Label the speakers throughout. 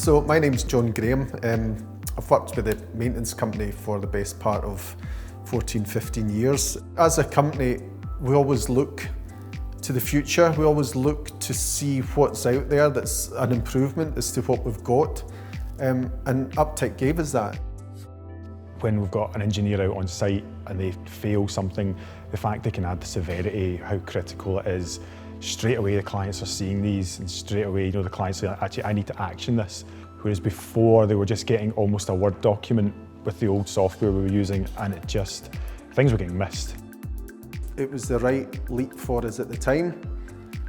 Speaker 1: So my name's John Graham. I've worked with the maintenance company for the best part of 14-15 years. As a company, we always look to the future. We always look to see what's out there that's an improvement as to what we've got. And Uptick gave us that.
Speaker 2: When we've got an engineer out on site and they fail something, the fact they can add the severity, how critical it is, straight away the clients are seeing these, and straight away the clients are actually, I need to action this. Whereas before they were just getting almost a Word document with the old software we were using, and things were getting missed.
Speaker 1: It was the right leap for us at the time.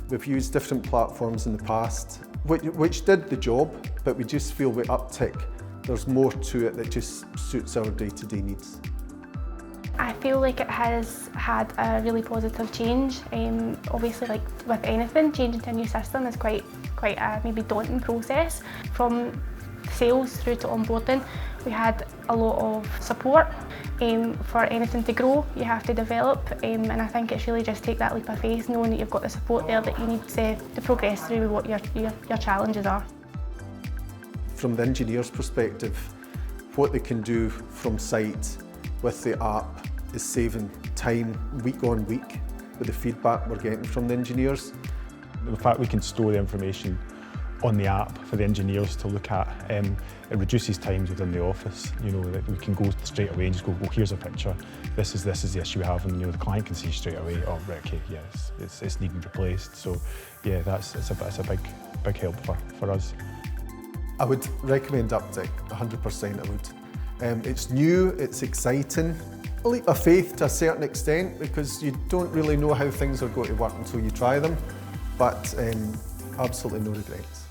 Speaker 1: We've used different platforms in the past, which did the job, but we just feel with Uptick, there's more to it that just suits our day-to-day needs.
Speaker 3: I feel like it has had a really positive change. Obviously, like with anything, changing to a new system is quite a maybe daunting process. From sales through to onboarding, we had a lot of support. For anything to grow, you have to develop, and I think it's really just take that leap of faith, knowing that you've got the support there that you need to progress through what your challenges are.
Speaker 1: From the engineer's perspective, what they can do from site with the app is saving time week on week with the feedback we're getting from the engineers.
Speaker 2: The fact we can store the information on the app for the engineers to look at, it reduces times within the office. That we can go straight away and just go, well, here's a picture, this is the issue we have, and the client can see straight away, oh right, okay, yes, it's needing replaced. So yeah, it's a big help for us.
Speaker 1: I would recommend Uptick, 100% I would. It's new, it's exciting, a leap of faith to a certain extent, because you don't really know how things are going to work until you try them, but absolutely no regrets.